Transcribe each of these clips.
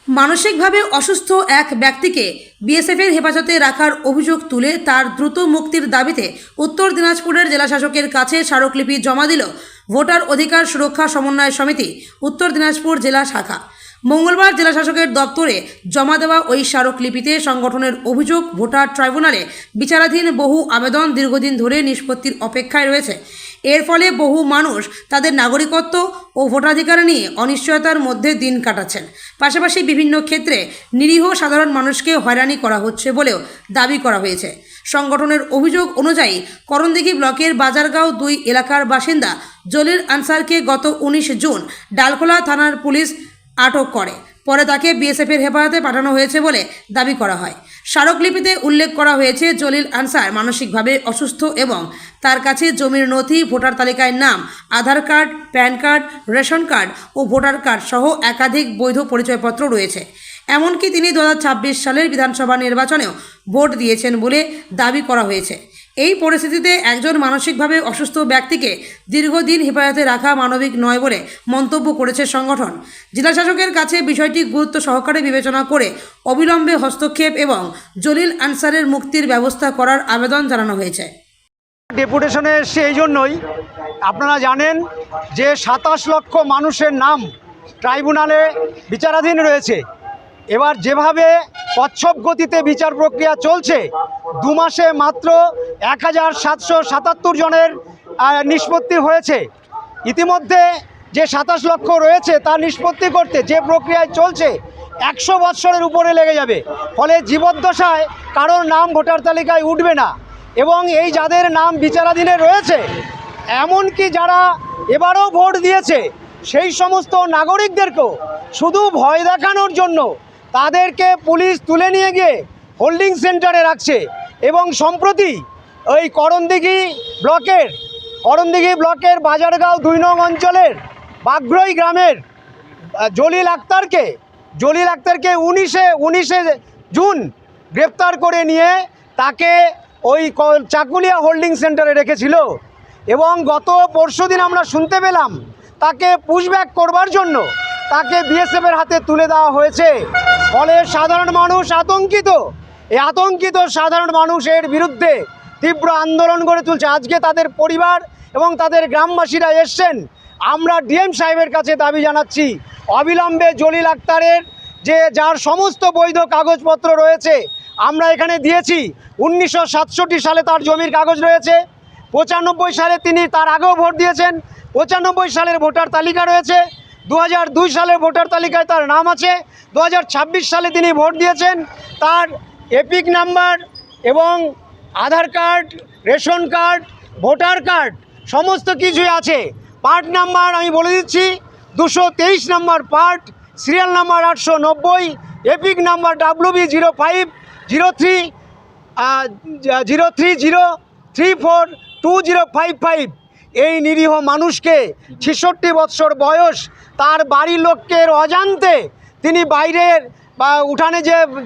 মানসিকভাবে অসুস্থ এক ব্যক্তিকে বিএসএফের হেফাজতে রাখার অভিযোগ তুলে তার দ্রুত মুক্তির দাবিতে উত্তর দিনাজপুরের জেলাশাসকের কাছে স্মারকলিপি জমা দিল ভোটার অধিকার সুরক্ষা সমন্বয় সমিতি উত্তর দিনাজপুর জেলা শাখা। মঙ্গলবার জেলাশাসকের দপ্তরে জমা দেওয়া ওই স্মারকলিপিতে সংগঠনের অভিযোগ, ভোটার ট্রাইব্যুনালে বিচারাধীন বহু আবেদন দীর্ঘদিন ধরে নিষ্পত্তির অপেক্ষায় রয়েছে। এর ফলে বহু মানুষ তাদের নাগরিকত্ব ও ভোটাধিকার নিয়ে অনিশ্চয়তার মধ্যে দিন কাটাচ্ছেন। পাশাপাশি বিভিন্ন ক্ষেত্রে নিরীহ সাধারণ মানুষকে হয়রানি করা হচ্ছে বলেও দাবি করা হয়েছে। সংগঠনের অভিযোগ অনুযায়ী করণদিঘি ব্লকের বাজারগাঁও 2 এলাকার বাসিন্দা জলিল আনসারকে গত 19 জুন ডালখোলা থানার পুলিশ আটক করে। পরে তাকে বিএসএফের হেফাজতে পাঠানো হয়েছে বলে দাবি করা হয়। স্মারকলিপিতে উল্লেখ করা হয়েছে, জলিল আনসার মানসিকভাবে অসুস্থ এবং তার কাছে জমির নথি, ভোটার তালিকায় নাম, Aadhaar card, PAN card, ration card ও ভোটার কার্ড সহ একাধিক বৈধ পরিচয়পত্র রয়েছে। এমনকি তিনি 2026 সালের বিধানসভা নির্বাচনেও ভোট দিয়েছেন বলে দাবি করা হয়েছে। এই পরিস্থিতিতে একজন মানসিকভাবে অসুস্থ ব্যক্তিকে দীর্ঘদিন হেফাজতে রাখা মানবিক নয় বলে মন্তব্য করেছে সংগঠন। জেলাশাসকের কাছে বিষয়টি গুরুত্ব সহকারে বিবেচনা করে অবিলম্বে হস্তক্ষেপ এবং জলিল আনসারের মুক্তির ব্যবস্থা করার আবেদন জানানো হয়েছে। ডেপুটেশনে এসছে এই জন্যই, আপনারা জানেন যে 27 লক্ষ মানুষের নাম ট্রাইব্যুনালে বিচারাধীন রয়েছে। এবার যেভাবে কচ্ছপ গতিতে বিচার প্রক্রিয়া চলছে, 2 মাসে মাত্র 1777 জনের নিষ্পত্তি হয়েছে। ইতিমধ্যে যে 27 লক্ষ রয়েছে তা নিষ্পত্তি করতে যে প্রক্রিয়ায় চলছে 100 বৎসরের উপরে লেগে যাবে। ফলে জীবদ্দশায় কারোর নাম ভোটার তালিকায় উঠবে না। এবং এই যাদের নাম বিচারাধীনে রয়েছে, এমনকি যারা এবারও ভোট দিয়েছে, সেই সমস্ত নাগরিকদেরকেও শুধু ভয় দেখানোর জন্য তাদেরকে পুলিশ তুলে নিয়ে গিয়ে হোল্ডিং সেন্টারে রাখছে। এবং সম্প্রতি ওই করণদিঘি ব্লকের বাজারগাঁও 2 নং অঞ্চলের বাঘ্রই গ্রামের জলিল আক্তারকে 19 জুন গ্রেপ্তার করে নিয়ে তাকে ওই চাকুলিয়া হোল্ডিং সেন্টারে রেখেছিল। এবং গত পরশুদিন আমরা শুনতে পেলাম তাকে পুশব্যাক করবার জন্য তাকে বিএসএফের হাতে তুলে দেওয়া হয়েছে। ফলে সাধারণ মানুষ আতঙ্কিত। এই আতঙ্কিত সাধারণ মানুষের বিরুদ্ধে তীব্র আন্দোলন গড়ে তুলছে। আজকে তাদের পরিবার এবং তাদের গ্রামবাসীরা এসছেন। আমরা ডিএম সাহেবের কাছে দাবি জানাচ্ছি, অবিলম্বে জলিল আক্তারের যার সমস্ত বৈধ কাগজপত্র রয়েছে আমরা এখানে দিয়েছি। 1967 সালে তার জমির কাগজ রয়েছে, 95 সালে তিনি তার আগেও ভোট দিয়েছেন, 95 সালের ভোটার তালিকা রয়েছে, 2002 সালের ভোটার তালিকায় তার নাম আছে, 2026 সালে তিনি ভোট দিয়েছেন। তার এপিক নাম্বার এবং Aadhaar card, ration card, voter card সমস্ত কিছুই আছে। পার্ট নাম্বার আমি বলে দিচ্ছি, 223 নম্বর part, serial number 890, EPIC number WB050303042055। এই নিরীহ মানুষকে 66 বৎসর বয়স, তার বাড়ির লোকের অজান্তে তিনি বাইরের বা উঠানে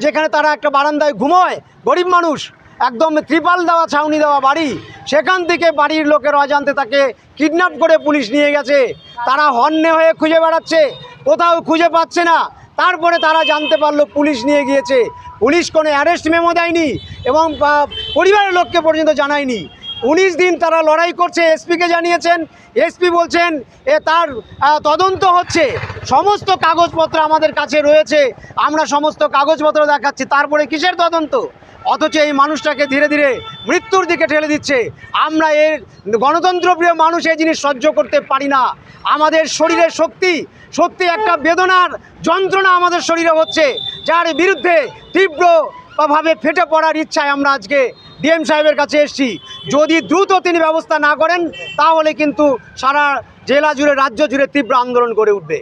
যেখানে তারা একটা বারান্দায় ঘুমোয়, গরিব মানুষ, একদম ত্রিপাল দেওয়া ছাউনি দেওয়া বাড়ি, সেখান থেকে বাড়ির লোকের অজান্তে তাকে কিডন্যাপ করে পুলিশ নিয়ে গেছে। তারা হন্যে হয়ে খুঁজে বেড়াচ্ছে, কোথাও খুঁজে পাচ্ছে না। তারপরে তারা জানতে পারলো পুলিশ নিয়ে গিয়েছে। পুলিশ কোনো অ্যারেস্ট মেমো দেয়নি এবং পরিবারের লোককে পর্যন্ত জানায়নি। 19 দিন তারা লড়াই করছে, এসপিকে জানিয়েছেন, এসপি বলছেন তার তদন্ত হচ্ছে। সমস্ত কাগজপত্র আমাদের কাছে রয়েছে, আমরা সমস্ত কাগজপত্র দেখাচ্ছি, তারপরে কিসের তদন্ত? অথচ এই মানুষটাকে ধীরে ধীরে মৃত্যুর দিকে ঠেলে দিচ্ছে। আমরা এর গণতন্ত্রপ্রিয় মানুষ এই জিনিস সহ্য করতে পারি না। আমাদের শরীরের সত্যি একটা বেদনার যন্ত্রণা আমাদের শরীরে হচ্ছে, যার বিরুদ্ধে তীব্রভাবে ফেটে পড়ার ইচ্ছায় আমরা আজকে ডিএম সাহেবের কাছে এসেছি। যদি দ্রুত তিনি ব্যবস্থা না করেন তাহলে কিন্তু সারা জেলা জুড়ে, রাজ্য জুড়ে তীব্র আন্দোলন গড়ে উঠবে।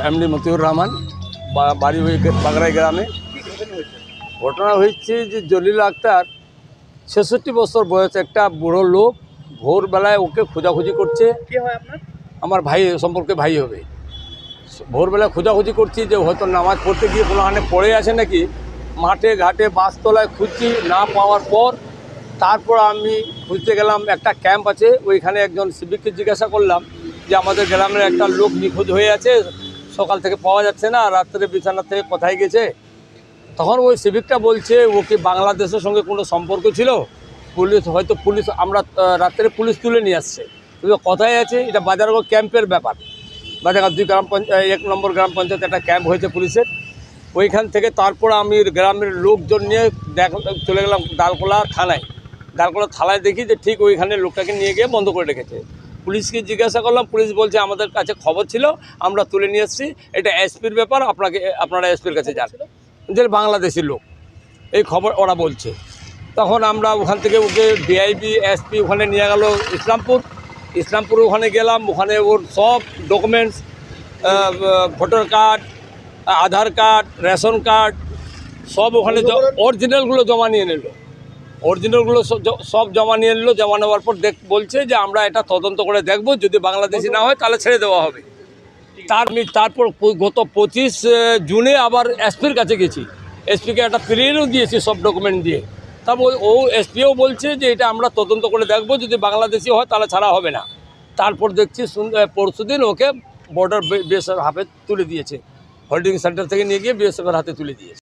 এমডি মতিউর রহমান, বাড়ি বাগড়াই গ্রামে। ঘটনা হয়েছে যে জলিল আক্তার 66 বছর বয়স, একটা বুড়ো লোক। ভোরবেলায় ওকে খোঁজাখুঁজি করছে। আমার ভাই সম্পর্কে ভাই হবে। ভোরবেলায় খোঁজাখুঁজি করছি যে হয়তো নামাজ পড়তে গিয়ে কোনোখানে পড়ে আছে নাকি। মাঠে ঘাটে বাসতলায় খুঁজছি, না পাওয়ার পর তারপর আমি খুঁজতে গেলাম। একটা ক্যাম্প আছে, ওইখানে একজন সিভিককে জিজ্ঞাসা করলাম যে আমাদের গ্রামের একটা লোক নিখোঁজ হয়ে আছে, সকাল থেকে পাওয়া যাচ্ছে না, রাত্রে বিছানা থেকে কোথায় গেছে। তখন ওই সিভিকটা বলছে ও কি বাংলাদেশের সঙ্গে কোনো সম্পর্ক ছিল, পুলিশ আমরা রাত্রে পুলিশ তুলে নিয়ে আসছে। কিন্তু কোথায় আছে, এটা বাজারগড় ক্যাম্পের ব্যাপার। বাজারগড় 1 নম্বর গ্রাম পঞ্চায়েত একটা ক্যাম্প হয়েছে পুলিশের, ওইখান থেকে তারপর আমি গ্রামের লোকজন নিয়ে চলে গেলাম ডালকোলা থানায়। দেখি যে ঠিক ওইখানে লোকটাকে নিয়ে গিয়ে বন্ধ করে রেখেছে। পুলিশকে জিজ্ঞাসা করলাম, পুলিশ বলছে আমাদের কাছে খবর ছিল, আমরা তুলে নিয়ে এসেছি, এটা এসপির ব্যাপার, আপনারা এসপির কাছে যান। যে বাংলাদেশি লোক, এই খবর ওরা বলছে। তখন আমরা ওখান থেকে ওকে ডিআইবি এসপি ওখানে নিয়ে গেল ইসলামপুর ওখানে গেলাম। ওখানে ওর সব ডকুমেন্টস, ভোটার কার্ড, আধার কার্ড, রেশন কার্ড সব ওখানে অরিজিনালগুলো জমা নিয়ে নিল। জমা নেওয়ার পর বলছে যে আমরা এটা তদন্ত করে দেখব, যদি বাংলাদেশি না হয় তাহলে ছেড়ে দেওয়া হবে। তারপর গত 25 জুনে আবার এসপির কাছে গেছি, এসপিকে একটা প্লেনও দিয়েছি সব ডকুমেন্ট দিয়ে। তারপর ও এসপিও বলছে যে এটা আমরা তদন্ত করে দেখব, যদি বাংলাদেশি হয় তাহলে ছাড়া হবে না। তারপর দেখছি পরশুদিন ওকে বর্ডার বিএসএফ হাতে তুলে দিয়েছে, হোল্ডিং সেন্টার থেকে নিয়ে গিয়ে বিএসএফের হাতে তুলে দিয়েছে।